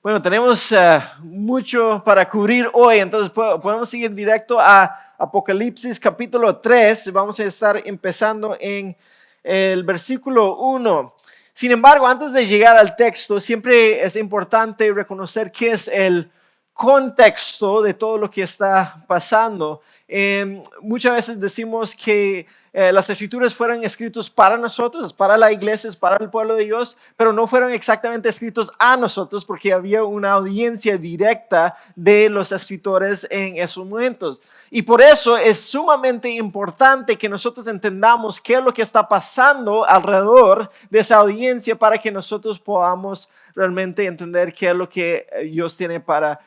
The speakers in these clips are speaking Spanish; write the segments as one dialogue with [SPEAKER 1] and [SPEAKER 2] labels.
[SPEAKER 1] Bueno, tenemos mucho para cubrir hoy, entonces podemos seguir directo a Apocalipsis capítulo 3. Vamos a estar empezando en el versículo 1. Sin embargo, antes de llegar al texto, siempre es importante reconocer qué es el contexto de todo lo que está pasando. Muchas veces decimos que las escrituras fueron escritas para nosotros, para la iglesia, para el pueblo de Dios, pero no fueron exactamente escritos a nosotros porque había una audiencia directa de los escritores en esos momentos. Y por eso es sumamente importante que nosotros entendamos qué es lo que está pasando alrededor de esa audiencia para que nosotros podamos realmente entender qué es lo que Dios tiene para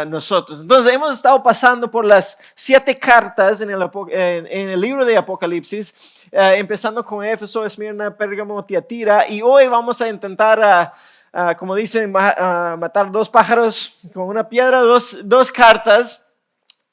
[SPEAKER 1] nosotros. Entonces hemos estado pasando por las 7 cartas en el libro de Apocalipsis, empezando con Éfeso, Esmirna, Pérgamo, Tiatira, y hoy vamos a intentar, como dicen, matar 2 pájaros con una piedra, dos cartas.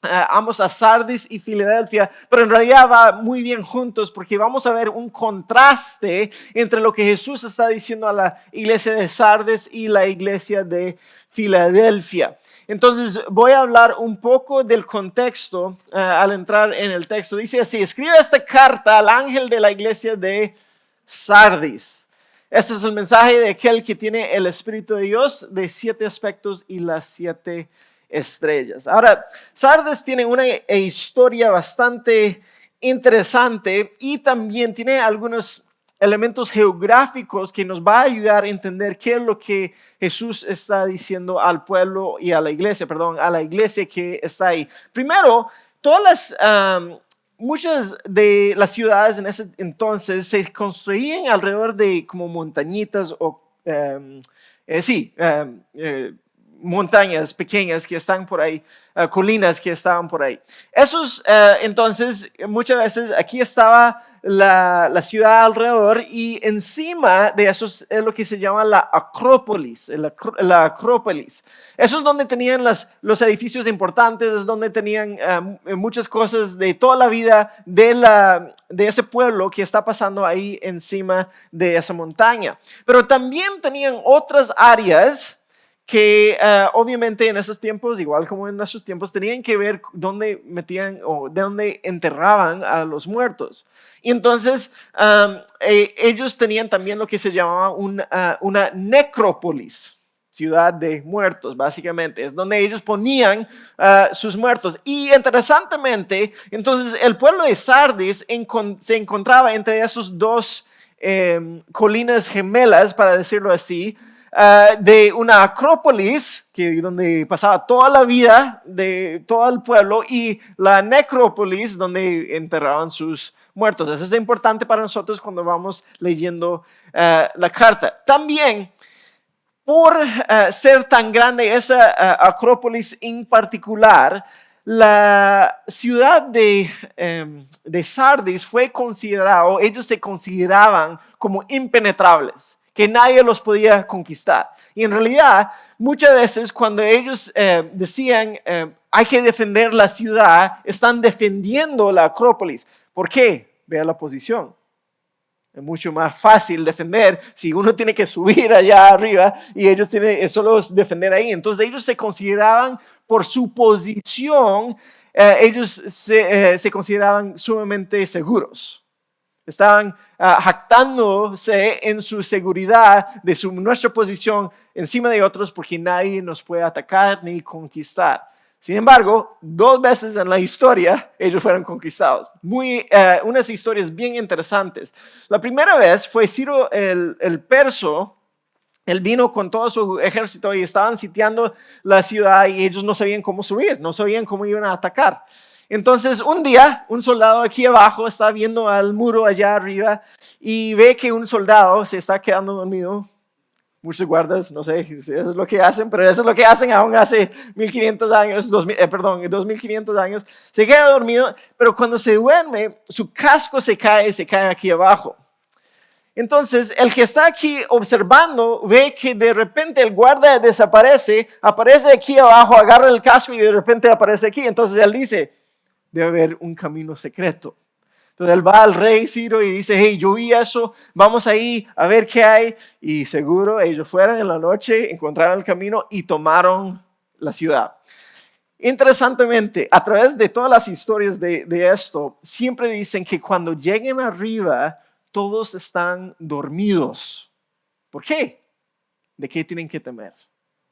[SPEAKER 1] Ambos a Sardis y Filadelfia, pero en realidad va muy bien juntos porque vamos a ver un contraste entre lo que Jesús está diciendo a la iglesia de Sardis y la iglesia de Filadelfia. Entonces voy a hablar un poco del contexto al entrar en el texto. Dice así: escribe esta carta al ángel de la iglesia de Sardis. Este es el mensaje de aquel que tiene el Espíritu de Dios de 7 aspectos y las 7 estrellas. Ahora, Sardis tiene una historia bastante interesante y también tiene algunos elementos geográficos que nos va a ayudar a entender qué es lo que Jesús está diciendo al pueblo y a la iglesia, a la iglesia que está ahí. Primero, muchas de las ciudades en ese entonces se construían alrededor de como montañitas o montañas pequeñas que están por ahí, colinas que estaban por ahí. Entonces, muchas veces aquí estaba la ciudad alrededor y encima de eso es lo que se llama la Acrópolis, la Acrópolis. Eso es donde tenían los edificios importantes, es donde tenían muchas cosas de toda la vida de ese pueblo que está pasando ahí encima de esa montaña. Pero también tenían otras áreas que obviamente en esos tiempos, igual como en nuestros tiempos, tenían que ver dónde metían o de dónde enterraban a los muertos. Y entonces ellos tenían también lo que se llamaba una necrópolis, ciudad de muertos, básicamente. Es donde ellos ponían sus muertos. Y interesantemente, entonces el pueblo de Sardis se encontraba entre esos dos colinas gemelas, para decirlo así, de una acrópolis donde pasaba toda la vida de todo el pueblo y la necrópolis donde enterraban sus muertos. Eso es importante para nosotros cuando vamos leyendo la carta. También, por ser tan grande esa acrópolis en particular, la ciudad de Sardis fue considerado, ellos se consideraban como impenetrables, que nadie los podía conquistar. Y en realidad, muchas veces cuando ellos decían hay que defender la ciudad, están defendiendo la Acrópolis. ¿Por qué? Vea la posición. Es mucho más fácil defender si uno tiene que subir allá arriba y ellos tienen solo defender ahí. Entonces ellos se consideraban por su posición, ellos se consideraban sumamente seguros. Estaban jactándose en su seguridad de nuestra posición encima de otros porque nadie nos puede atacar ni conquistar. Sin embargo, 2 veces en la historia ellos fueron conquistados. Unas historias bien interesantes. La primera vez fue Ciro el Perso. Él vino con todo su ejército y estaban sitiando la ciudad y ellos no sabían cómo subir, no sabían cómo iban a atacar. Entonces, un día, un soldado aquí abajo está viendo al muro allá arriba y ve que un soldado se está quedando dormido. Muchos guardas, no sé si eso es lo que hacen, pero eso es lo que hacen aún hace 1500 años, 2500 años. Se queda dormido, pero cuando se duerme, su casco se cae aquí abajo. Entonces, el que está aquí observando ve que de repente el guarda desaparece, aparece aquí abajo, agarra el casco y de repente aparece aquí. Entonces él dice: debe haber un camino secreto. Entonces él va al rey Ciro y dice, hey, yo vi eso, vamos ahí a ver qué hay. Y seguro ellos fueron en la noche, encontraron el camino y tomaron la ciudad. Interesantemente, a través de todas las historias de esto, siempre dicen que cuando lleguen arriba, todos están dormidos. ¿Por qué? ¿De qué tienen que temer?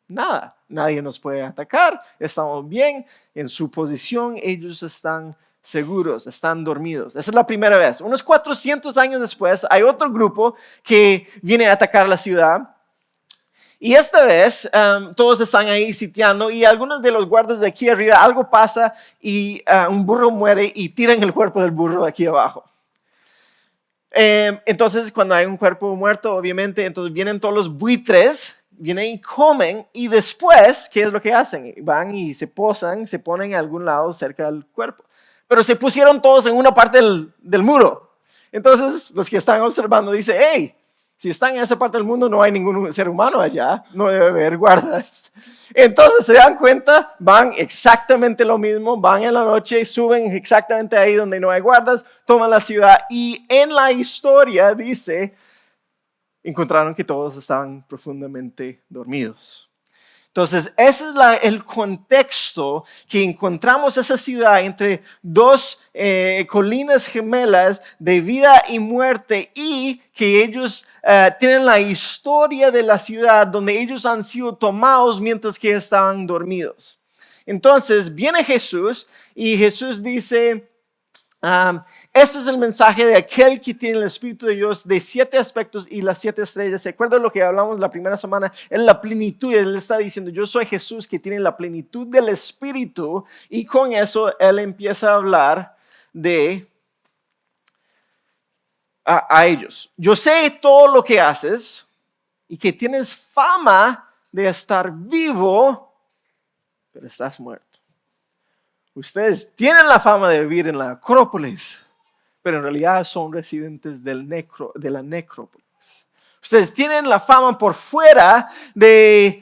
[SPEAKER 1] Nada, nadie nos puede atacar, estamos bien, en su posición ellos están seguros, están dormidos. Esa es la primera vez. Unos 400 años después hay otro grupo que viene a atacar la ciudad y esta vez todos están ahí sitiando y algunos de los guardas de aquí arriba, algo pasa y un burro muere y tiran el cuerpo del burro aquí abajo. Entonces cuando hay un cuerpo muerto, obviamente, entonces vienen todos los buitres, vienen y comen y después, ¿qué es lo que hacen? Van y se posan, se ponen a algún lado cerca del cuerpo. Pero se pusieron todos en una parte del muro. Entonces los que están observando dicen, hey, si están en esa parte del mundo no hay ningún ser humano allá, no debe haber guardas. Entonces se dan cuenta, van exactamente lo mismo, van en la noche, suben exactamente ahí donde no hay guardas, toman la ciudad y en la historia dice, encontraron que todos estaban profundamente dormidos. Entonces, ese es el contexto que encontramos esa ciudad entre dos colinas gemelas de vida y muerte y que ellos tienen la historia de la ciudad donde ellos han sido tomados mientras que estaban dormidos. Entonces, viene Jesús y Jesús dice, este es el mensaje de aquel que tiene el Espíritu de Dios de 7 aspectos y las 7 estrellas. ¿Se acuerdan lo que hablamos la primera semana? En la plenitud, Él está diciendo, yo soy Jesús que tiene la plenitud del Espíritu. Y con eso Él empieza a hablar a ellos. Yo sé todo lo que haces y que tienes fama de estar vivo, pero estás muerto. Ustedes tienen la fama de vivir en la Acrópolis, pero en realidad son residentes de la necrópolis. Ustedes tienen la fama por fuera de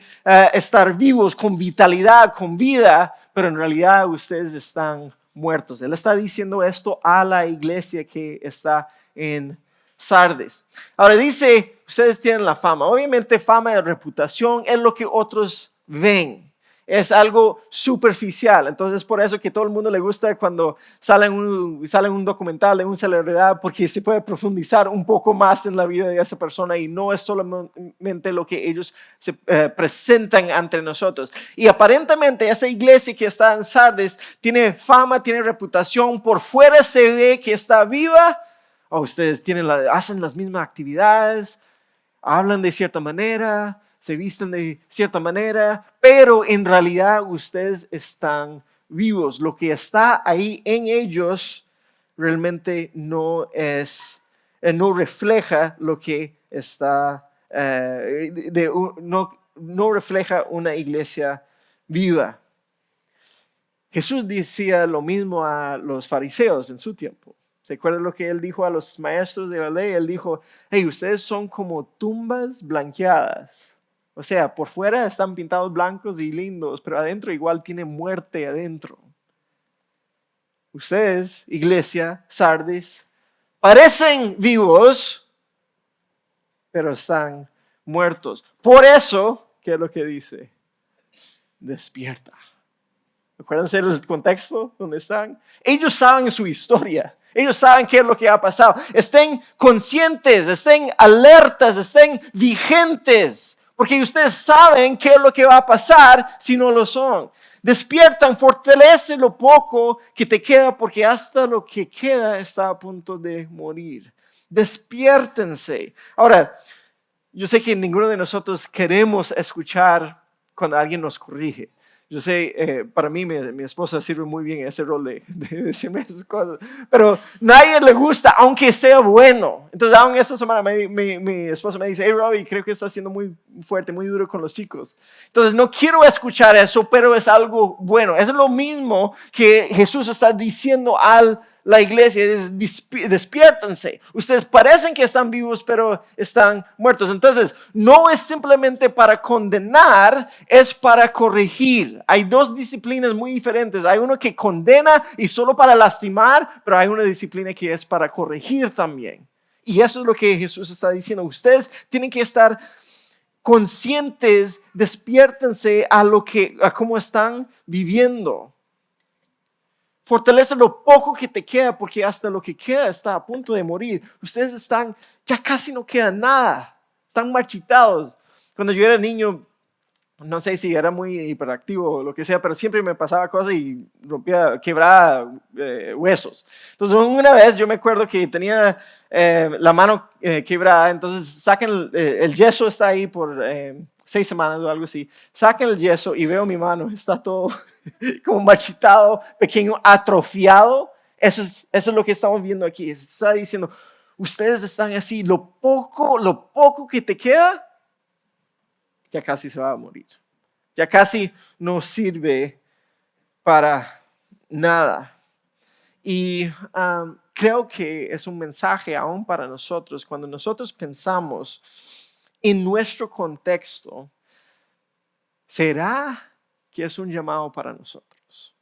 [SPEAKER 1] estar vivos, con vitalidad, con vida, pero en realidad ustedes están muertos. Él está diciendo esto a la iglesia que está en Sardes. Ahora dice, ustedes tienen la fama. Obviamente fama de reputación es lo que otros ven. Es algo superficial, entonces por eso que todo el mundo le gusta cuando sale un documental de una celebridad porque se puede profundizar un poco más en la vida de esa persona y no es solamente lo que ellos se presentan ante nosotros. Y aparentemente esta iglesia que está en Sardes tiene fama, tiene reputación, por fuera se ve que está viva, o ustedes hacen las mismas actividades, hablan de cierta manera, se visten de cierta manera, pero en realidad ustedes están vivos. Lo que está ahí en ellos realmente no refleja lo que está, no refleja una iglesia viva. Jesús decía lo mismo a los fariseos en su tiempo. ¿Se acuerdan lo que él dijo a los maestros de la ley? Él dijo, hey, ustedes son como tumbas blanqueadas. O sea, por fuera están pintados blancos y lindos, pero adentro igual tiene muerte adentro. Ustedes, iglesia, Sardes, parecen vivos, pero están muertos. Por eso, ¿qué es lo que dice? Despierta. Acuérdense del contexto donde están. Ellos saben su historia. Ellos saben qué es lo que ha pasado. Estén conscientes, estén alertas, estén vigentes. Porque ustedes saben qué es lo que va a pasar si no lo son. Despiertan, fortalece lo poco que te queda porque hasta lo que queda está a punto de morir. Despiértense. Ahora, yo sé que ninguno de nosotros queremos escuchar cuando alguien nos corrige. Yo sé, para mí, mi esposa sirve muy bien ese rol de decirme esas cosas, pero nadie le gusta, aunque sea bueno. Entonces, aún esta semana mi esposa me dice, hey, Robbie, creo que estás siendo muy fuerte, muy duro con los chicos. Entonces, no quiero escuchar eso, pero es algo bueno. Es lo mismo que Jesús está diciendo a la iglesia es despiértense. Ustedes parecen que están vivos, pero están muertos. Entonces, no es simplemente para condenar, es para corregir. Hay dos disciplinas muy diferentes. Hay uno que condena y solo para lastimar, pero hay una disciplina que es para corregir también. Y eso es lo que Jesús está diciendo. Ustedes tienen que estar conscientes, despiértense a cómo están viviendo. Fortalece lo poco que te queda, porque hasta lo que queda está a punto de morir. Ustedes ya casi no queda nada, están marchitados. Cuando yo era niño, no sé si era muy hiperactivo o lo que sea, pero siempre me pasaba cosas y quebraba huesos. Entonces una vez yo me acuerdo que tenía la mano quebrada, entonces saquen el yeso, está ahí por 6 semanas o algo así. Saquen el yeso y veo mi mano, está todo como marchitado, pequeño, atrofiado. Eso es lo que estamos viendo aquí. Está diciendo, ustedes están así, lo poco que te queda, ya casi se va a morir. Ya casi no sirve para nada. Y creo que es un mensaje aún para nosotros. Cuando nosotros pensamos en nuestro contexto, ¿será que es un llamado para nosotros?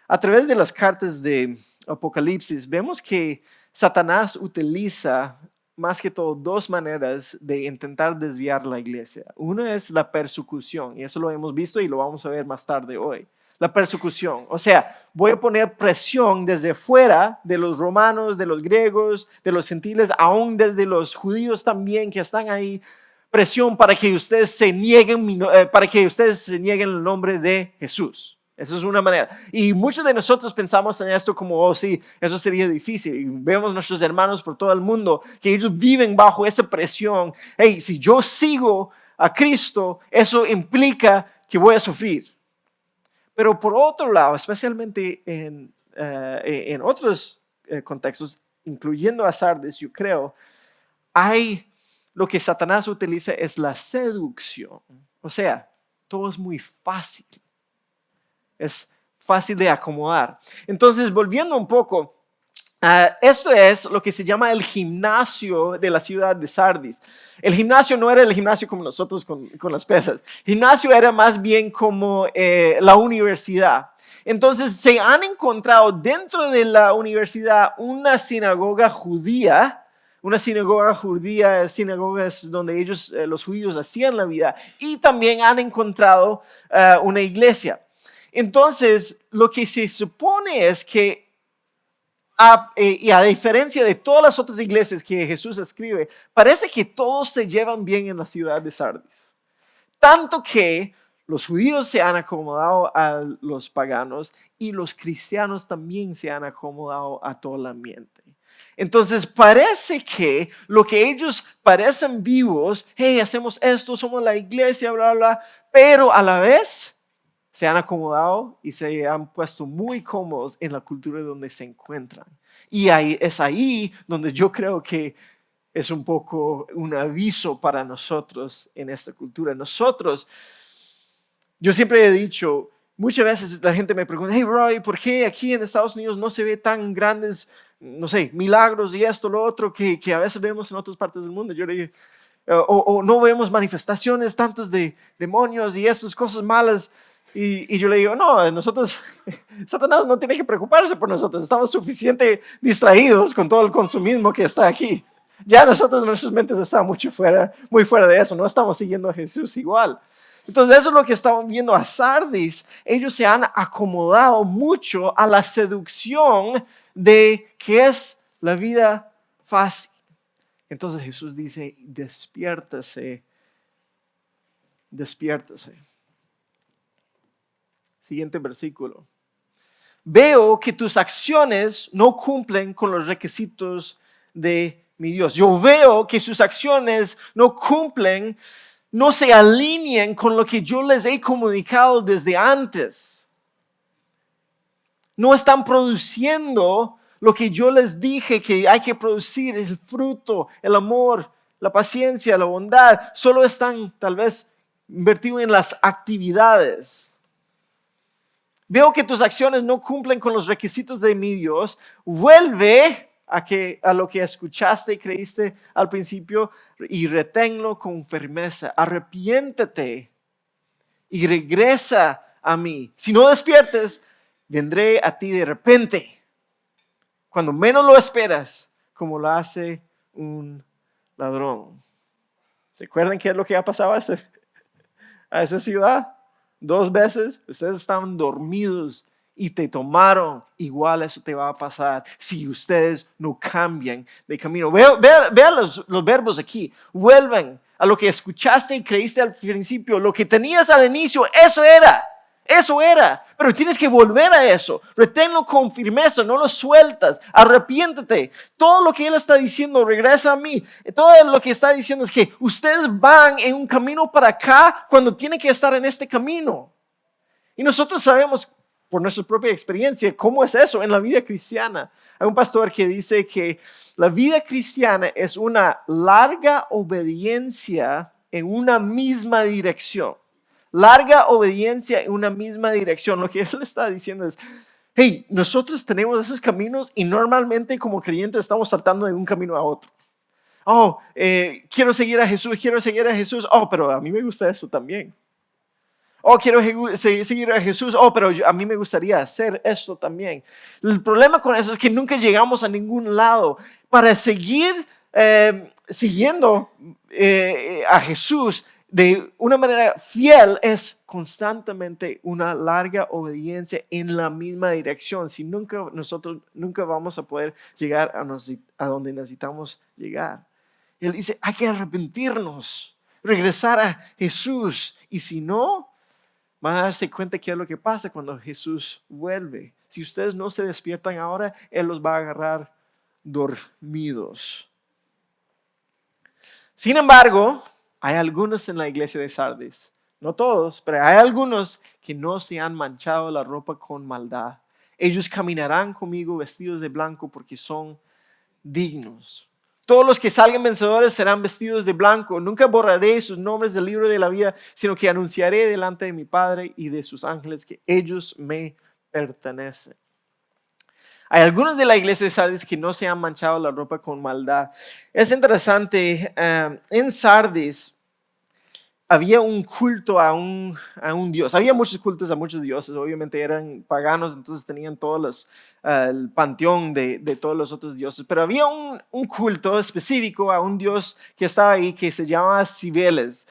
[SPEAKER 1] A través de las cartas de Apocalipsis, vemos que Satanás utiliza más que todo 2 maneras de intentar desviar la iglesia. Una es la persecución, y eso lo hemos visto y lo vamos a ver más tarde hoy. La persecución, o sea, voy a poner presión desde fuera de los romanos, de los griegos, de los gentiles, aún desde los judíos también que están ahí, presión para que ustedes se nieguen el nombre de Jesús. Esa es una manera. Y muchos de nosotros pensamos en esto como, oh sí, eso sería difícil. Y vemos nuestros hermanos por todo el mundo que ellos viven bajo esa presión. Hey, si yo sigo a Cristo, eso implica que voy a sufrir. Pero por otro lado, especialmente en otros contextos, incluyendo a Sardis, yo creo, lo que Satanás utiliza es la seducción. O sea, todo es muy fácil. Es fácil de acomodar. Entonces, volviendo un poco, esto es lo que se llama el gimnasio de la ciudad de Sardis. El gimnasio no era el gimnasio como nosotros con las pesas. El gimnasio era más bien como la universidad. Entonces, se han encontrado dentro de la universidad una sinagoga judía. Una sinagoga judía, sinagogas donde los judíos hacían la vida. Y también han encontrado una iglesia. Entonces, lo que se supone es que, y a diferencia de todas las otras iglesias que Jesús escribe, parece que todos se llevan bien en la ciudad de Sardis. Tanto que los judíos se han acomodado a los paganos y los cristianos también se han acomodado a todo el ambiente. Entonces parece que lo que ellos parecen vivos, hey, hacemos esto, somos la iglesia, bla, bla, pero a la vez se han acomodado y se han puesto muy cómodos en la cultura donde se encuentran. Y es ahí donde yo creo que es un poco un aviso para nosotros en esta cultura. Yo siempre he dicho, muchas veces la gente me pregunta, hey Roy, ¿por qué aquí en Estados Unidos no se ve tan grandes, no sé, milagros y esto, lo otro, que a veces vemos en otras partes del mundo? Yo le digo, o no vemos manifestaciones tantas de demonios y esas cosas malas. Y yo le digo, no, Satanás no tiene que preocuparse por nosotros, estamos suficientemente distraídos con todo el consumismo que está aquí. Ya nuestras mentes están muy fuera de eso, no estamos siguiendo a Jesús igual. Entonces eso es lo que estamos viendo a Sardis. Ellos se han acomodado mucho a la seducción de que es la vida fácil. Entonces Jesús dice, despiértase. Siguiente versículo. Veo que tus acciones no cumplen con los requisitos de mi Dios. Yo veo que sus acciones no cumplen, no se alinean con lo que yo les he comunicado desde antes. No están produciendo lo que yo les dije que hay que producir, el fruto, el amor, la paciencia, la bondad. Solo están tal vez invertidos en las actividades. Veo que tus acciones no cumplen con los requisitos de mi Dios. Vuelve a lo que escuchaste y creíste al principio y reténlo con firmeza. Arrepiéntete y regresa a mí. Si no despiertes, vendré a ti de repente, cuando menos lo esperas, como lo hace un ladrón. ¿Se acuerdan qué es lo que ha pasado a esa ciudad? 2 veces, ustedes estaban dormidos y te tomaron. Igual eso te va a pasar si ustedes no cambian de camino. Vea los verbos aquí. Vuelven a lo que escuchaste y creíste al principio. Lo que tenías al inicio, eso era. Eso era, pero tienes que volver a eso. Reténlo con firmeza, no lo sueltas. Arrepiéntete. Todo lo que Él está diciendo, regresa a mí. Todo lo que está diciendo es que ustedes van en un camino para acá cuando tienen que estar en este camino. Y nosotros sabemos por nuestra propia experiencia cómo es eso en la vida cristiana. Hay un pastor que dice que la vida cristiana es una larga obediencia en una misma dirección. Larga obediencia en una misma dirección. Lo que él está diciendo es, hey, nosotros tenemos esos caminos y normalmente como creyentes estamos saltando de un camino a otro. Oh, quiero seguir a Jesús. Oh, pero a mí me gusta eso también. Oh, quiero seguir a Jesús. Oh, pero a mí me gustaría hacer esto también. El problema con eso es que nunca llegamos a ningún lado. Para seguir siguiendo a Jesús de una manera fiel es constantemente una larga obediencia en la misma dirección. Si nosotros nunca vamos a poder llegar a donde necesitamos llegar. Él dice, hay que arrepentirnos, regresar a Jesús. Y si no, van a darse cuenta qué es lo que pasa cuando Jesús vuelve. Si ustedes no se despiertan ahora, Él los va a agarrar dormidos. Sin embargo, hay algunos en la iglesia de Sardis, no todos, pero hay algunos que no se han manchado la ropa con maldad. Ellos caminarán conmigo vestidos de blanco porque son dignos. Todos los que salgan vencedores serán vestidos de blanco. Nunca borraré sus nombres del libro de la vida, sino que anunciaré delante de mi Padre y de sus ángeles que ellos me pertenecen. Hay algunos de la iglesia de Sardis que no se han manchado la ropa con maldad. Es interesante, en Sardis había un culto a un dios. Había muchos cultos a muchos dioses, obviamente eran paganos, entonces tenían todos el panteón de todos los otros dioses. Pero había un culto específico a un dios que estaba ahí que se llamaba Cibeles.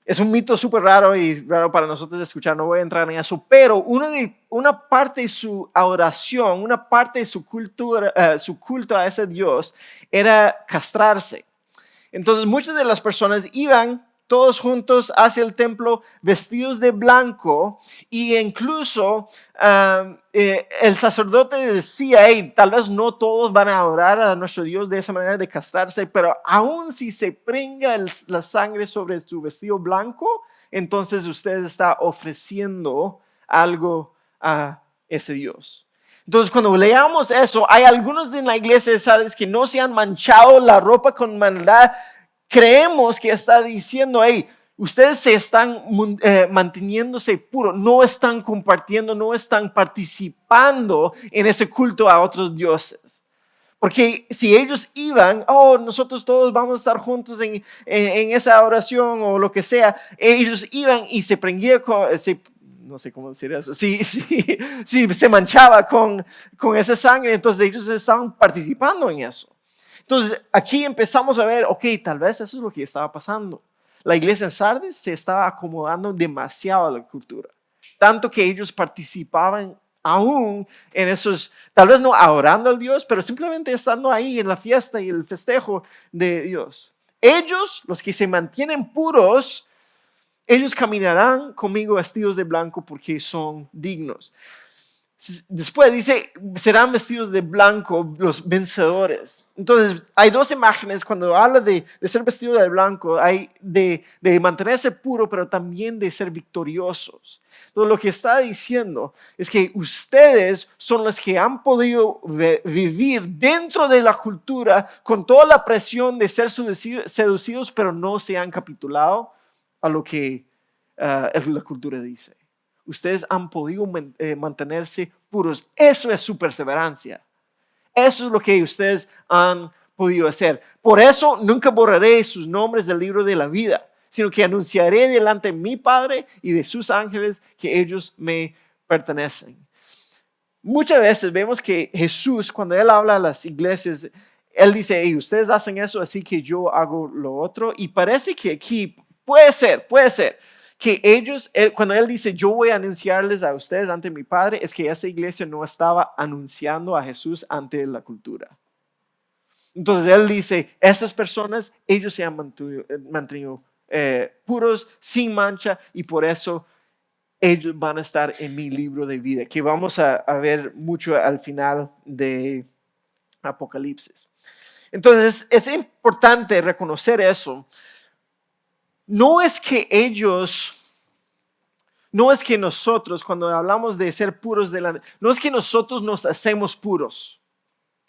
[SPEAKER 1] Es un mito súper raro y raro para nosotros de escuchar, no voy a entrar en eso, pero una parte de su adoración, una parte de su cultura, su culto a ese Dios era castrarse. Entonces muchas de las personas iban todos juntos hacia el templo vestidos de blanco e incluso el sacerdote decía, hey, tal vez no todos van a adorar a nuestro Dios de esa manera de castrarse, pero aún si se prenga la sangre sobre su vestido blanco, entonces usted está ofreciendo algo a ese Dios. Entonces, cuando leamos eso, hay algunos en la iglesia de Sardis que no se han manchado la ropa con maldad. Creemos que está diciendo, hey, ustedes se están manteniéndose puros, no están compartiendo, no están participando en ese culto a otros dioses. Porque si ellos iban, oh, nosotros todos vamos a estar juntos en esa oración o lo que sea, ellos iban y se prendían no sé cómo decir eso, si se manchaba con esa sangre, entonces ellos estaban participando en eso. Entonces aquí empezamos a ver, ok, tal vez eso es lo que estaba pasando. La iglesia en Sardis se estaba acomodando demasiado a la cultura, tanto que ellos participaban aún en esos, tal vez no adorando al Dios, pero simplemente estando ahí en la fiesta y el festejo de Dios. Ellos, los que se mantienen puros, ellos caminarán conmigo vestidos de blanco porque son dignos. Después dice, serán vestidos de blanco los vencedores. Entonces, hay 2 imágenes cuando habla de ser vestido de blanco. Hay de mantenerse puro, pero también de ser victoriosos. Entonces, lo que está diciendo es que ustedes son los que han podido vivir dentro de la cultura con toda la presión de ser seducidos, pero no se han capitulado a lo que la cultura dice. ustedes han podido mantenerse puros. Eso es su perseverancia. Eso es lo que ustedes han podido hacer. Por eso nunca borraré sus nombres del libro de la vida, sino que anunciaré delante de mi Padre y de sus ángeles que ellos me pertenecen. Muchas veces vemos que Jesús, cuando Él habla a las iglesias, Él dice, hey, ustedes hacen eso, así que yo hago lo otro. Y parece que aquí puede ser que ellos, cuando Él dice, yo voy a anunciarles a ustedes ante mi Padre, es que esa iglesia no estaba anunciando a Jesús ante la cultura. Entonces Él dice, estas personas, ellos se han mantenido puros, sin mancha, y por eso ellos van a estar en mi libro de vida, que vamos a ver mucho al final de Apocalipsis. Entonces es importante reconocer eso. No es que nosotros, cuando hablamos de ser puros no es que nosotros nos hacemos puros.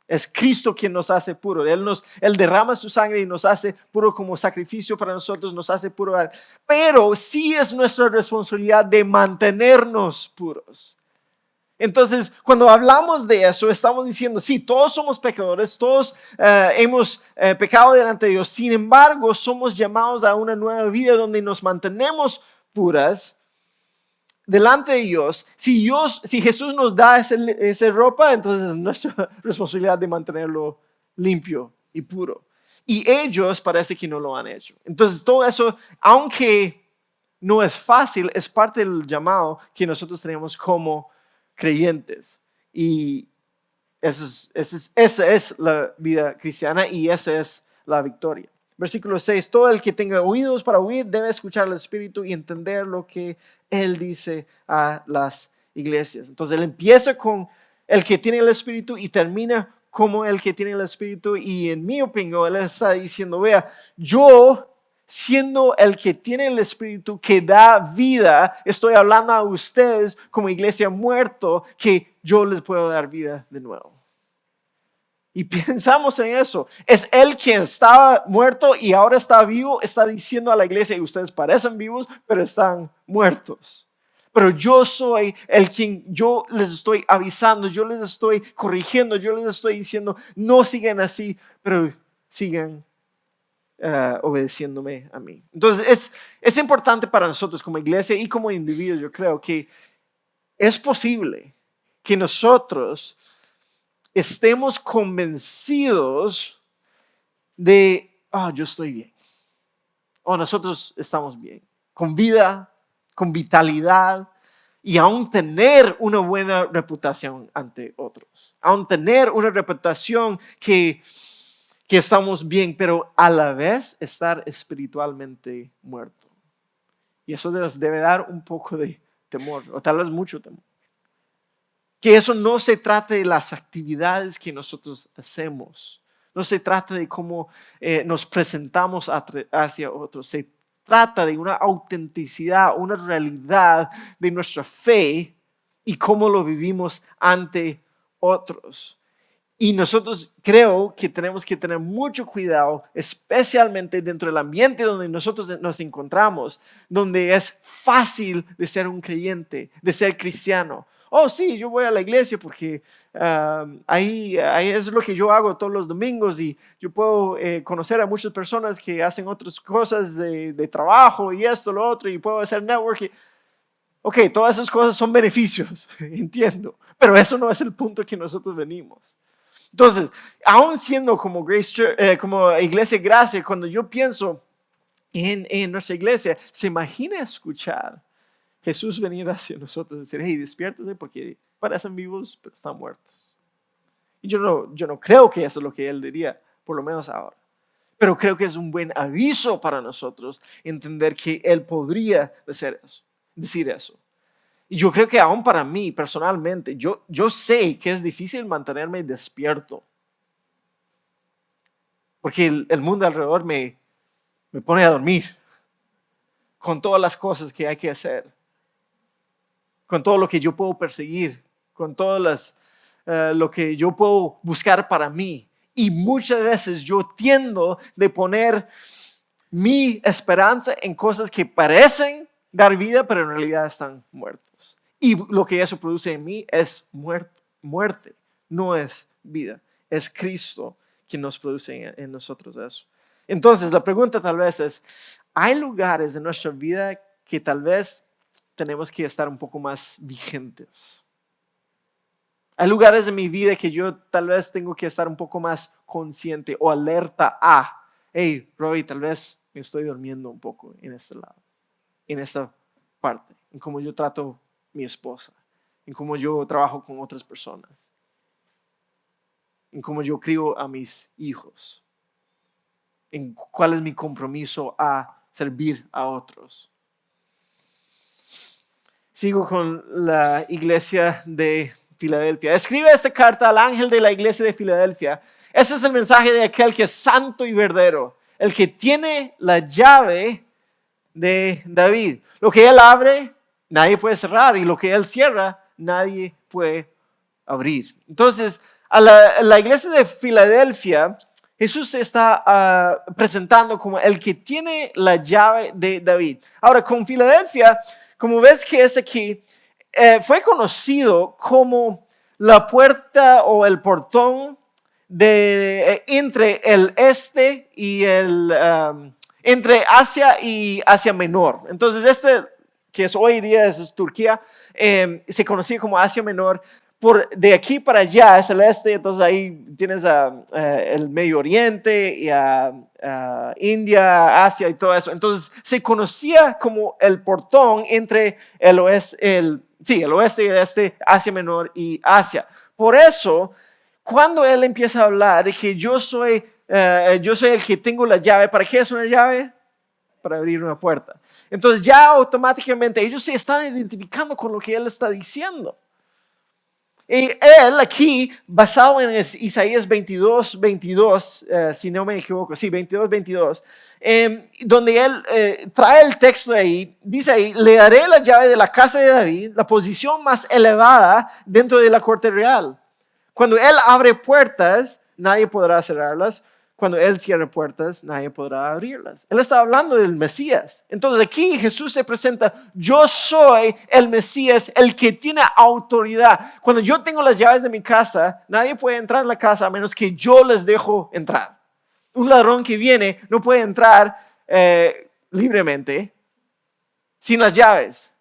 [SPEAKER 1] Es Cristo quien nos hace puros. Él derrama su sangre y nos hace puro como sacrificio para nosotros, nos hace puro. Pero sí es nuestra responsabilidad de mantenernos puros. Entonces, cuando hablamos de eso, estamos diciendo, sí, todos somos pecadores, todos hemos pecado delante de Dios. Sin embargo, somos llamados a una nueva vida donde nos mantenemos puras delante de Dios. Si Jesús nos da esa ropa, entonces es nuestra responsabilidad de mantenerlo limpio y puro. Y ellos parece que no lo han hecho. Entonces todo eso, aunque no es fácil, es parte del llamado que nosotros tenemos como creyentes. Y esa es la vida cristiana y esa es la victoria. Versículo 6, todo el que tenga oídos para oír debe escuchar al Espíritu y entender lo que Él dice a las iglesias. Entonces Él empieza con el que tiene el Espíritu y termina como el que tiene el Espíritu. Y en mi opinión, Él está diciendo, vea, yo siendo el que tiene el Espíritu que da vida, estoy hablando a ustedes como iglesia muerto, que yo les puedo dar vida de nuevo. Y pensamos en eso. Es Él quien estaba muerto y ahora está vivo. Está diciendo a la iglesia que ustedes parecen vivos, pero están muertos. Pero yo soy el quien yo les estoy avisando, yo les estoy corrigiendo, yo les estoy diciendo, no sigan así, pero sigan obedeciéndome a mí. Entonces es importante para nosotros como iglesia y como individuos, yo creo que es posible que nosotros estemos convencidos de, yo estoy bien. Nosotros estamos bien, con vida, con vitalidad y aún tener una buena reputación ante otros. Aún tener una reputación que estamos bien, pero a la vez estar espiritualmente muerto. Y eso nos debe dar un poco de temor, o tal vez mucho temor. Que eso no se trata de las actividades que nosotros hacemos. No se trata de cómo nos presentamos hacia otros. Se trata de una autenticidad, una realidad de nuestra fe y cómo lo vivimos ante otros. Y nosotros creo que tenemos que tener mucho cuidado, especialmente dentro del ambiente donde nosotros nos encontramos, donde es fácil de ser un creyente, de ser cristiano. Sí, yo voy a la iglesia porque ahí es lo que yo hago todos los domingos y yo puedo conocer a muchas personas que hacen otras cosas de trabajo y esto, lo otro, y puedo hacer networking. Ok, todas esas cosas son beneficios, entiendo, pero eso no es el punto que nosotros venimos. Entonces, aún siendo como Grace Church, como Iglesia Gracia, cuando yo pienso en nuestra iglesia, ¿se imagina escuchar Jesús venir hacia nosotros y decir, hey, despiértate porque parecen vivos, pero están muertos? Y yo no creo que eso es lo que Él diría, por lo menos ahora. Pero creo que es un buen aviso para nosotros entender que Él podría decir eso. Y yo creo que aún para mí, personalmente, yo sé que es difícil mantenerme despierto. Porque el mundo alrededor me pone a dormir con todas las cosas que hay que hacer, con todo lo que yo puedo perseguir, con todo lo que yo puedo buscar para mí. Y muchas veces yo tiendo de poner mi esperanza en cosas que parecen dar vida, pero en realidad están muertos. Y lo que eso produce en mí es muerte, no es vida. Es Cristo quien nos produce en nosotros eso. Entonces, la pregunta tal vez es, ¿hay lugares en nuestra vida que tal vez tenemos que estar un poco más vigentes? Hay lugares en mi vida que yo tal vez tengo que estar un poco más consciente o alerta a, hey, Robbie, tal vez me estoy durmiendo un poco en este lado, en esta parte, en cómo yo trato a mi esposa, en cómo yo trabajo con otras personas, en cómo yo crío a mis hijos, en cuál es mi compromiso a servir a otros. Sigo con la iglesia de Filadelfia. Escribe esta carta al ángel de la iglesia de Filadelfia. Este es el mensaje de aquel que es santo y verdadero, el que tiene la llave de David. Lo que él abre, nadie puede cerrar, y lo que él cierra, nadie puede abrir. Entonces, a la iglesia de Filadelfia, Jesús se está presentando como el que tiene la llave de David. Ahora, con Filadelfia, como ves que es aquí, fue conocido como la puerta o el portón entre el este y entre Asia y Asia Menor. Entonces, que es hoy día es Turquía, se conocía como Asia Menor. De aquí para allá es el este, entonces ahí tienes el Medio Oriente y India, Asia y todo eso. Entonces se conocía como el portón entre el oeste y el este, Asia Menor y Asia. Por eso, cuando él empieza a hablar de que yo soy el que tengo la llave, ¿para qué es una llave? Para abrir una puerta. Entonces ya automáticamente ellos se están identificando con lo que él está diciendo. Y él aquí, basado en Isaías 22, si no me equivoco, sí, 22, donde él trae el texto de ahí, dice ahí, le daré la llave de la casa de David, la posición más elevada dentro de la corte real. Cuando él abre puertas, nadie podrá cerrarlas. Cuando él cierre puertas, nadie podrá abrirlas. Él está hablando del Mesías. Entonces aquí Jesús se presenta, yo soy el Mesías, el que tiene autoridad. Cuando yo tengo las llaves de mi casa, nadie puede entrar en la casa a menos que yo les dejo entrar. Un ladrón que viene no puede entrar libremente sin las llaves.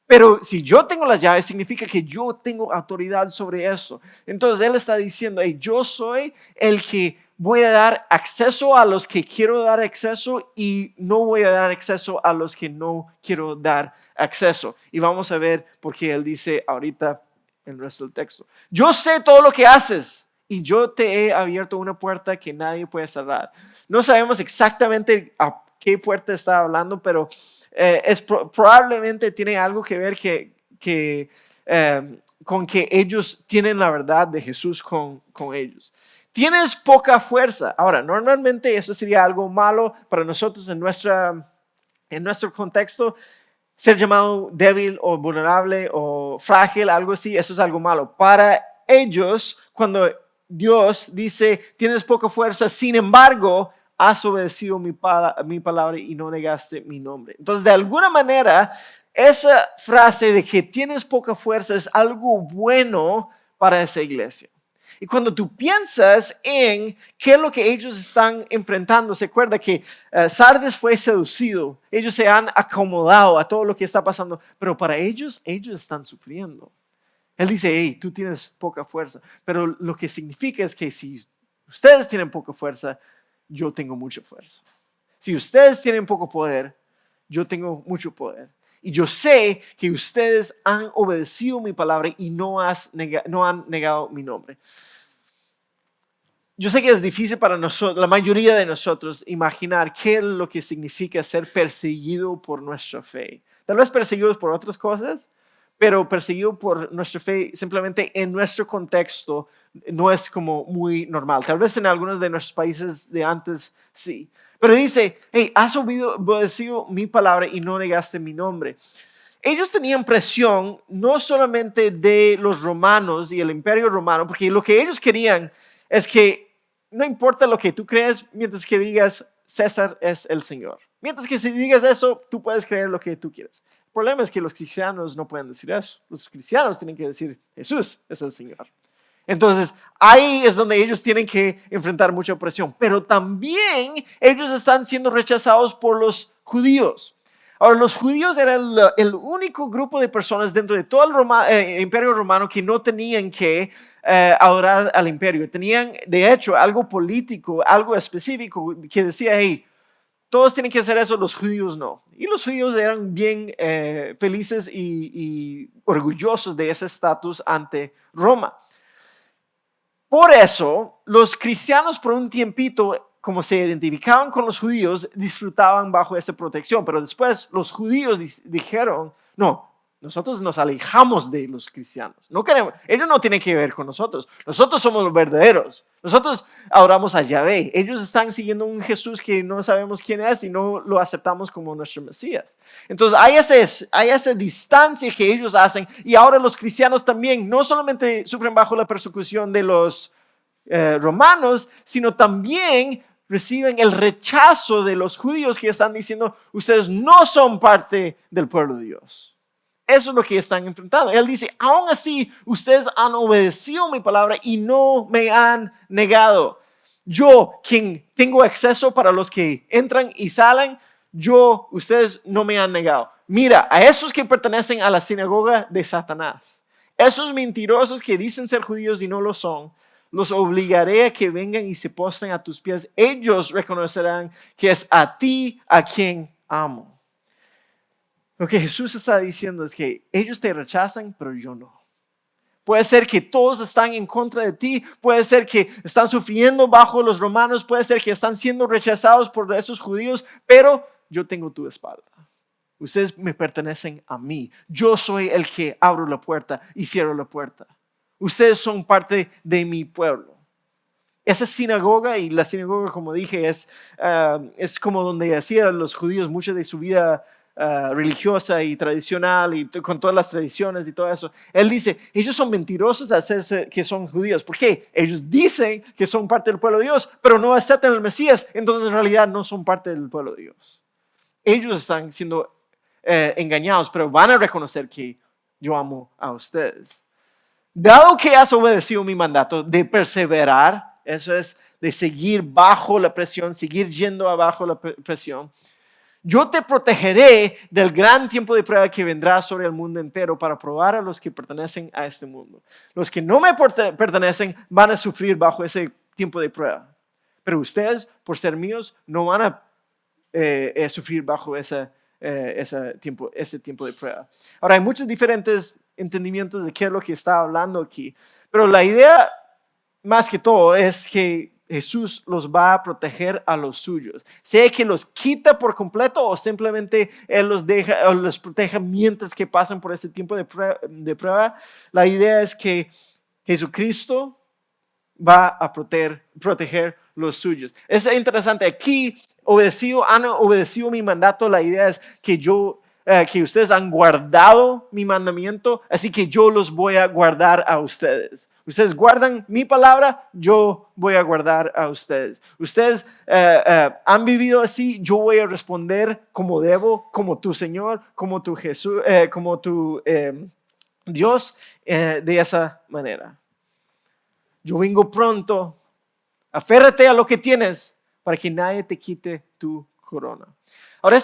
[SPEAKER 1] Pero si yo tengo las llaves, significa que yo tengo autoridad sobre eso. Entonces él está diciendo, hey, yo soy el que voy a dar acceso a los que quiero dar acceso y no voy a dar acceso a los que no quiero dar acceso. Y vamos a ver por qué él dice ahorita en el resto del texto. Yo sé todo lo que haces y yo te he abierto una puerta que nadie puede cerrar. No sabemos exactamente a qué puerta está hablando, pero probablemente tiene algo que ver con que ellos tienen la verdad de Jesús con ellos. Tienes poca fuerza. Ahora, normalmente eso sería algo malo para nosotros en nuestro contexto. Ser llamado débil o vulnerable o frágil, algo así, eso es algo malo. Para ellos, cuando Dios dice, tienes poca fuerza, sin embargo, has obedecido mi palabra y no negaste mi nombre. Entonces, de alguna manera, esa frase de que tienes poca fuerza es algo bueno para esa iglesia. Y cuando tú piensas en qué es lo que ellos están enfrentando, se acuerda que Sardes fue seducido, ellos se han acomodado a todo lo que está pasando, pero para ellos están sufriendo. Él dice, hey, tú tienes poca fuerza, pero lo que significa es que si ustedes tienen poca fuerza, yo tengo mucha fuerza. Si ustedes tienen poco poder, yo tengo mucho poder. Y yo sé que ustedes han obedecido mi palabra y no han negado mi nombre. Yo sé que es difícil para nosotros, la mayoría de nosotros, imaginar qué es lo que significa ser perseguido por nuestra fe. Tal vez perseguidos por otras cosas, pero perseguido por nuestra fe simplemente en nuestro contexto no es como muy normal. Tal vez en algunos de nuestros países de antes sí. Pero dice, hey, has obedecido mi palabra y no negaste mi nombre. Ellos tenían presión no solamente de los romanos y el imperio romano, porque lo que ellos querían es que no importa lo que tú crees mientras que digas César es el Señor. Mientras que si digas eso, tú puedes creer lo que tú quieres. El problema es que los cristianos no pueden decir eso. Los cristianos tienen que decir, Jesús es el Señor. Entonces, ahí es donde ellos tienen que enfrentar mucha opresión. Pero también ellos están siendo rechazados por los judíos. Ahora, los judíos eran el único grupo de personas dentro de todo el imperio romano que no tenían que adorar al imperio. Tenían, de hecho, algo político, algo específico que decía, hey, todos tienen que hacer eso, los judíos no. Y los judíos eran bien felices y orgullosos de ese estatus ante Roma. Por eso, los cristianos por un tiempito, como se identificaban con los judíos, disfrutaban bajo esa protección. Pero después los judíos dijeron, no, nosotros nos alejamos de los cristianos. No queremos, ellos no tienen que ver con nosotros. Nosotros somos los verdaderos. Nosotros adoramos a Yahvé. Ellos están siguiendo un Jesús que no sabemos quién es y no lo aceptamos como nuestro Mesías. Entonces hay esa distancia que ellos hacen. Y ahora los cristianos también no solamente sufren bajo la persecución de los romanos, sino también reciben el rechazo de los judíos que están diciendo, ustedes no son parte del pueblo de Dios. Eso es lo que están enfrentando. Él dice, aún así, ustedes han obedecido mi palabra y no me han negado. Yo, quien tengo acceso para los que entran y salen, ustedes no me han negado. Mira, a esos que pertenecen a la sinagoga de Satanás, esos mentirosos que dicen ser judíos y no lo son, los obligaré a que vengan y se postren a tus pies. Ellos reconocerán que es a ti a quien amo. Lo que Jesús está diciendo es que ellos te rechazan, pero yo no. Puede ser que todos están en contra de ti, puede ser que están sufriendo bajo los romanos, puede ser que están siendo rechazados por esos judíos, pero yo tengo tu espalda. Ustedes me pertenecen a mí. Yo soy el que abro la puerta y cierro la puerta. Ustedes son parte de mi pueblo. Esa sinagoga, y la sinagoga, como dije, es como donde hacían los judíos mucha de su vida religiosa y tradicional y con todas las tradiciones y todo eso. Él dice, ellos son mentirosos a hacerse que son judíos. ¿Por qué? Ellos dicen que son parte del pueblo de Dios, pero no aceptan el Mesías, entonces en realidad no son parte del pueblo de Dios. Ellos están siendo engañados, pero van a reconocer que yo amo a ustedes. Dado que has obedecido mi mandato de perseverar, eso es de seguir bajo la presión, seguir yendo abajo la presión, yo te protegeré del gran tiempo de prueba que vendrá sobre el mundo entero para probar a los que pertenecen a este mundo. Los que no me pertenecen van a sufrir bajo ese tiempo de prueba. Pero ustedes, por ser míos, no van a sufrir bajo ese tiempo de prueba. Ahora, hay muchos diferentes entendimientos de qué es lo que está hablando aquí. Pero la idea, más que todo, es que Jesús los va a proteger a los suyos. Sea que los quita por completo o simplemente Él los deja o los protege mientras que pasan por ese tiempo de prueba. La idea es que Jesucristo va a proteger los suyos. Es interesante. Aquí han obedecido mi mandato. La idea es que ustedes han guardado mi mandamiento, así que yo los voy a guardar a ustedes. Ustedes guardan mi palabra, yo voy a guardar a ustedes. Ustedes han vivido así, yo voy a responder como debo, como tu Señor, como tu Jesús, como tu Dios, de esa manera. Yo vengo pronto, aférrate a lo que tienes para que nadie te quite tu corona. Ahora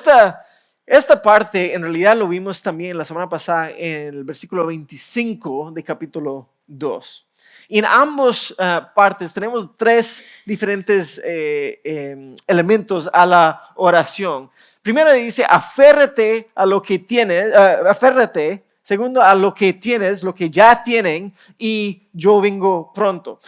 [SPEAKER 1] esta parte en realidad lo vimos también la semana pasada en el versículo 25 de capítulo 2. Y en ambas partes tenemos tres diferentes elementos a la oración. Primero dice, aférrate a lo que tienes, aférrate. Segundo, a lo que tienes, lo que ya tienen, y yo vengo pronto.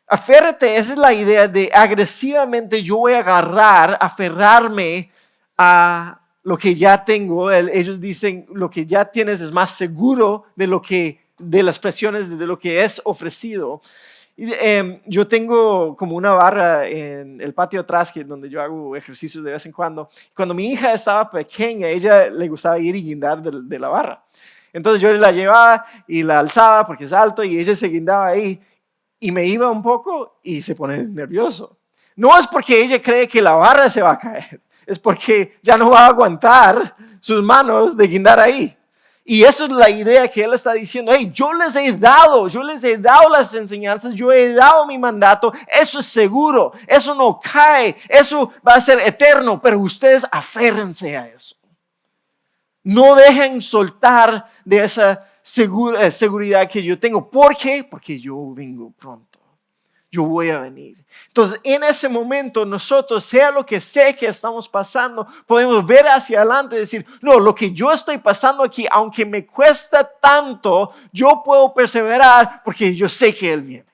[SPEAKER 1] Aférrate, esa es la idea de agresivamente yo voy a aferrarme a lo que ya tengo. Ellos dicen lo que ya tienes es más seguro de las presiones de lo que es ofrecido. Yo tengo como una barra en el patio atrás donde yo hago ejercicios de vez en cuando. Cuando mi hija estaba pequeña, a ella le gustaba ir y guindar de la barra. Entonces yo la llevaba y la alzaba porque es alto y ella se guindaba ahí y me iba un poco y se pone nervioso. No es porque ella cree que la barra se va a caer. es porque ya no va a aguantar sus manos de guindar ahí. Y eso es la idea que él está diciendo. Hey, yo les he dado las enseñanzas, yo he dado mi mandato, eso es seguro, eso no cae, eso va a ser eterno, pero ustedes aférrense a eso. No dejen soltar de esa seguridad que yo tengo. ¿Por qué? Porque yo vengo pronto. Yo voy a venir. Entonces, en ese momento, nosotros, sea lo que sea que estamos pasando, podemos ver hacia adelante y decir, no, lo que yo estoy pasando aquí, aunque me cuesta tanto, yo puedo perseverar porque yo sé que Él viene.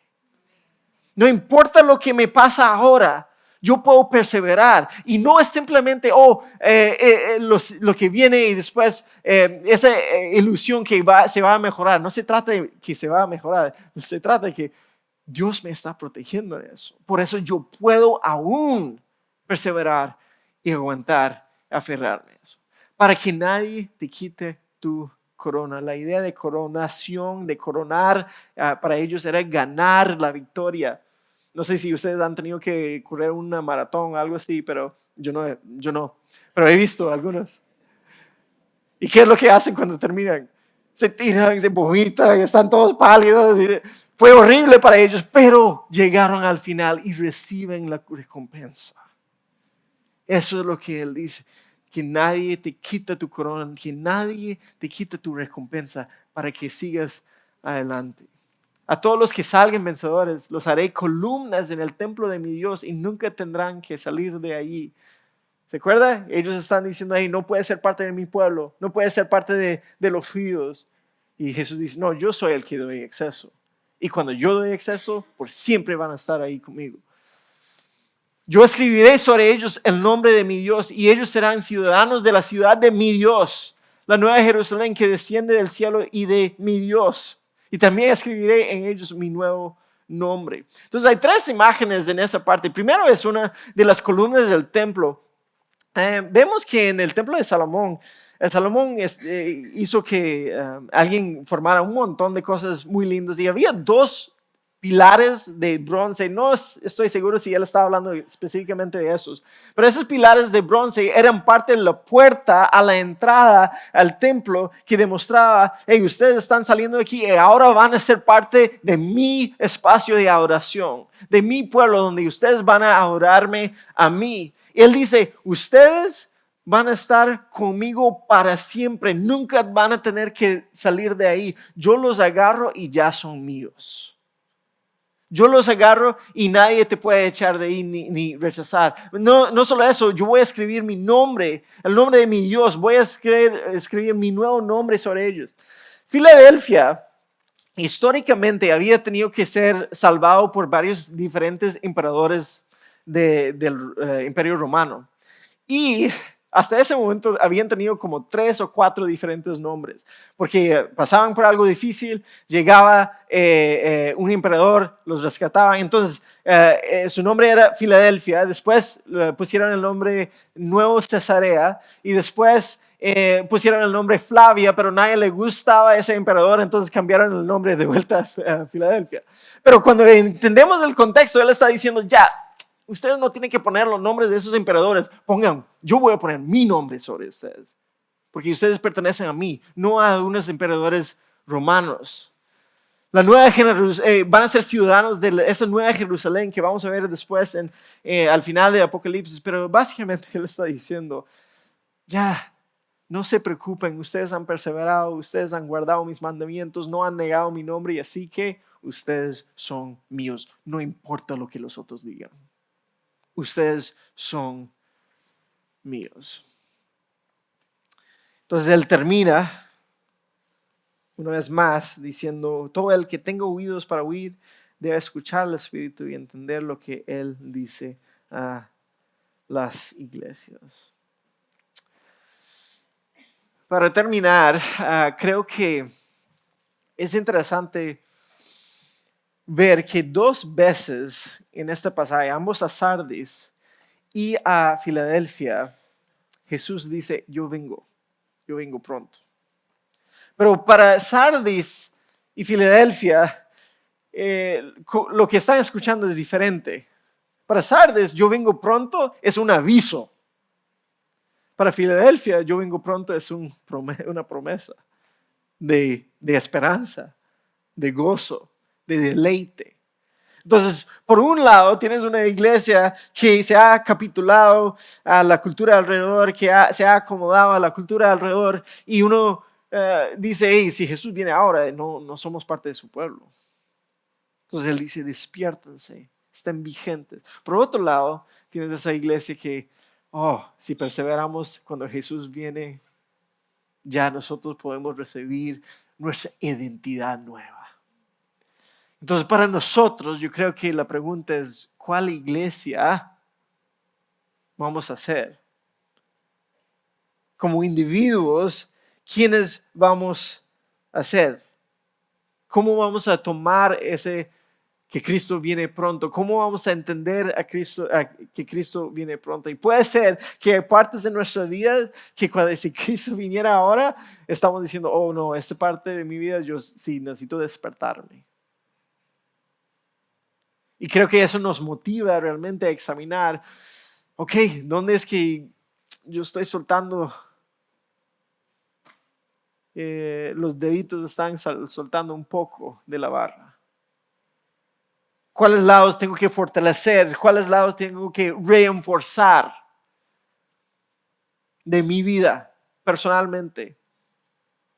[SPEAKER 1] No importa lo que me pasa ahora, yo puedo perseverar. Y no es simplemente, lo que viene y después esa ilusión que se va a mejorar. No se trata de que se va a mejorar, se trata de que Dios me está protegiendo de eso. Por eso yo puedo aún perseverar y aguantar, aferrarme a eso. Para que nadie te quite tu corona. La idea de coronación, de coronar, para ellos era ganar la victoria. No sé si ustedes han tenido que correr una maratón o algo así, pero yo no. Pero he visto algunos. ¿Y qué es lo que hacen cuando terminan? Se tiran, se vomitan, están todos pálidos. Fue horrible para ellos, pero llegaron al final y reciben la recompensa. Eso es lo que Él dice, que nadie te quita tu corona, que nadie te quita tu recompensa para que sigas adelante. A todos los que salgan vencedores, los haré columnas en el templo de mi Dios y nunca tendrán que salir de allí. ¿Se acuerda? Ellos están diciendo ahí, no puede ser parte de mi pueblo, no puede ser parte de los judíos. Y Jesús dice, no, yo soy el que doy acceso. Y cuando yo doy acceso, por siempre van a estar ahí conmigo. Yo escribiré sobre ellos el nombre de mi Dios y ellos serán ciudadanos de la ciudad de mi Dios, la nueva Jerusalén que desciende del cielo y de mi Dios. Y también escribiré en ellos mi nuevo nombre. Entonces hay 3 imágenes en esa parte. Primero es una de las columnas del templo. Vemos que en el templo de Salomón, Salomón hizo que alguien formara un montón de cosas muy lindas y había 2 pilares de bronce. No estoy seguro si él estaba hablando específicamente de esos, pero esos pilares de bronce eran parte de la puerta a la entrada al templo que demostraba, hey, ustedes están saliendo de aquí y ahora van a ser parte de mi espacio de adoración, de mi pueblo donde ustedes van a adorarme a mí. Y él dice, ustedes van a estar conmigo para siempre, nunca van a tener que salir de ahí. Yo los agarro y ya son míos. Yo los agarro y nadie te puede echar de ahí ni rechazar. No solo eso, yo voy a escribir mi nombre, el nombre de mi Dios, voy a escribir mi nuevo nombre sobre ellos. Filadelfia históricamente había tenido que ser salvado por varios diferentes emperadores del Imperio Romano. Y hasta ese momento habían tenido como 3 o 4 diferentes nombres, porque pasaban por algo difícil, llegaba un emperador, los rescataba, entonces su nombre era Filadelfia, después pusieron el nombre Nuevo Cesarea y después pusieron el nombre Flavia, pero a nadie le gustaba ese emperador, entonces cambiaron el nombre de vuelta a Filadelfia. Pero cuando entendemos el contexto, él está diciendo, ya, ustedes no tienen que poner los nombres de esos emperadores, pongan, yo voy a poner mi nombre sobre ustedes, porque ustedes pertenecen a mí, no a unos emperadores romanos. La nueva van a ser ciudadanos de esa nueva Jerusalén que vamos a ver después al final de Apocalipsis, pero básicamente él está diciendo, ya, no se preocupen, ustedes han perseverado, ustedes han guardado mis mandamientos, no han negado mi nombre y así que ustedes son míos, no importa lo que los otros digan. Ustedes son míos. Entonces él termina una vez más diciendo, todo el que tenga oídos para oír debe escuchar al Espíritu y entender lo que él dice a las iglesias. Para terminar, creo que es interesante ver que 2 veces en este pasaje, ambos a Sardis y a Filadelfia, Jesús dice, yo vengo pronto. Pero para Sardis y Filadelfia, lo que están escuchando es diferente. Para Sardis, yo vengo pronto, es un aviso. Para Filadelfia, yo vengo pronto es una promesa de esperanza, de gozo, de deleite. Entonces, por un lado, tienes una iglesia que se ha capitulado a la cultura alrededor, se ha acomodado a la cultura alrededor, y uno dice, hey, si Jesús viene ahora, no somos parte de su pueblo. Entonces Él dice, despiértense, estén vigentes. Por otro lado, tienes esa iglesia que, si perseveramos cuando Jesús viene, ya nosotros podemos recibir nuestra identidad nueva. Entonces, para nosotros, yo creo que la pregunta es, ¿cuál iglesia vamos a ser? Como individuos, ¿quiénes vamos a ser? ¿Cómo vamos a tomar ese que Cristo viene pronto? ¿Cómo vamos a entender que Cristo viene pronto? Y puede ser que hay partes de nuestra vida que si Cristo viniera ahora, estamos diciendo, oh no, esta parte de mi vida yo sí necesito despertarme. Y creo que eso nos motiva realmente a examinar, ok, ¿dónde es que yo estoy soltando? Los deditos están soltando un poco de la barra. ¿Cuáles lados tengo que fortalecer? ¿Cuáles lados tengo que reforzar de mi vida personalmente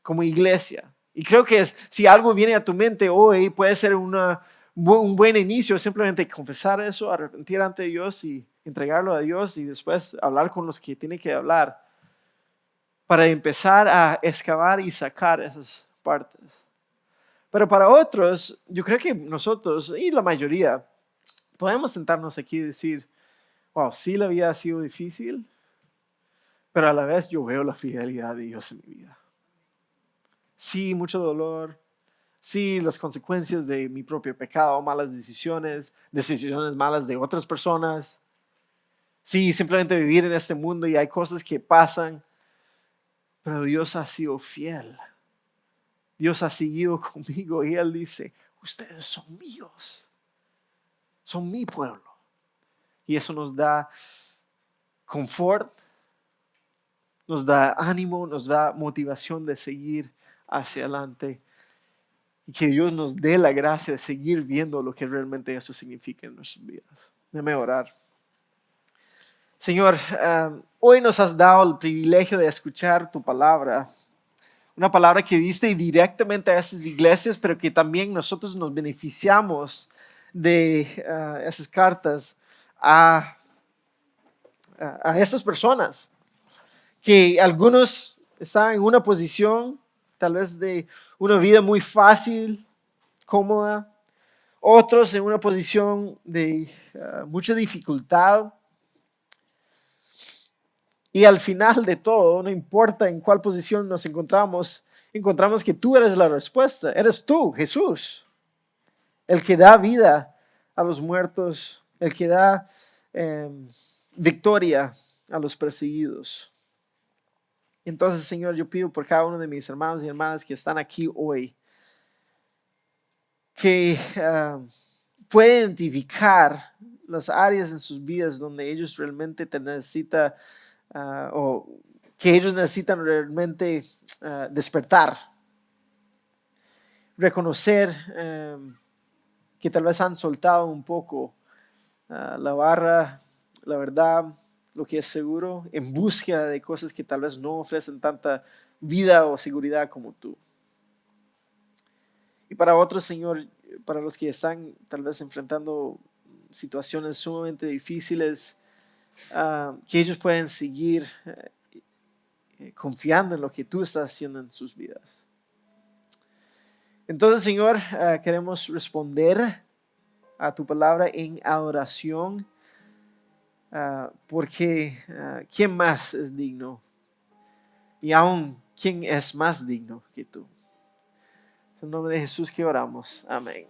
[SPEAKER 1] como iglesia? Y creo que si algo viene a tu mente hoy, puede ser un buen inicio, simplemente confesar eso, arrepentir ante Dios y entregarlo a Dios y después hablar con los que tiene que hablar para empezar a excavar y sacar esas partes. Pero para otros, yo creo que nosotros y la mayoría podemos sentarnos aquí y decir, wow, sí la vida ha sido difícil, pero a la vez yo veo la fidelidad de Dios en mi vida. Sí, mucho dolor. Sí, las consecuencias de mi propio pecado, malas decisiones malas de otras personas. Sí, simplemente vivir en este mundo y hay cosas que pasan, pero Dios ha sido fiel. Dios ha seguido conmigo y Él dice, ustedes son míos, son mi pueblo. Y eso nos da confort, nos da ánimo, nos da motivación de seguir hacia adelante. Y que Dios nos dé la gracia de seguir viendo lo que realmente eso significa en nuestras vidas. Déjame orar. Señor, hoy nos has dado el privilegio de escuchar tu palabra. Una palabra que diste directamente a esas iglesias, pero que también nosotros nos beneficiamos de esas cartas a esas personas. Que algunos están en una posición tal vez de una vida muy fácil, cómoda, otros en una posición de mucha dificultad. Y al final de todo, no importa en cuál posición nos encontramos que tú eres la respuesta. Eres tú, Jesús, el que da vida a los muertos, el que da victoria a los perseguidos. Entonces, Señor, yo pido por cada uno de mis hermanos y hermanas que están aquí hoy, que pueda identificar las áreas en sus vidas donde ellos realmente te necesitan o que ellos necesitan realmente despertar. Reconocer que tal vez han soltado un poco la barra, la verdad, lo que es seguro, en búsqueda de cosas que tal vez no ofrecen tanta vida o seguridad como tú. Y para otros, Señor, para los que están tal vez enfrentando situaciones sumamente difíciles, que ellos pueden seguir confiando en lo que tú estás haciendo en sus vidas. Entonces, Señor, queremos responder a tu palabra en adoración, porque ¿quién más es digno? Y aún, ¿quién es más digno que tú? En el nombre de Jesús que oramos. Amén.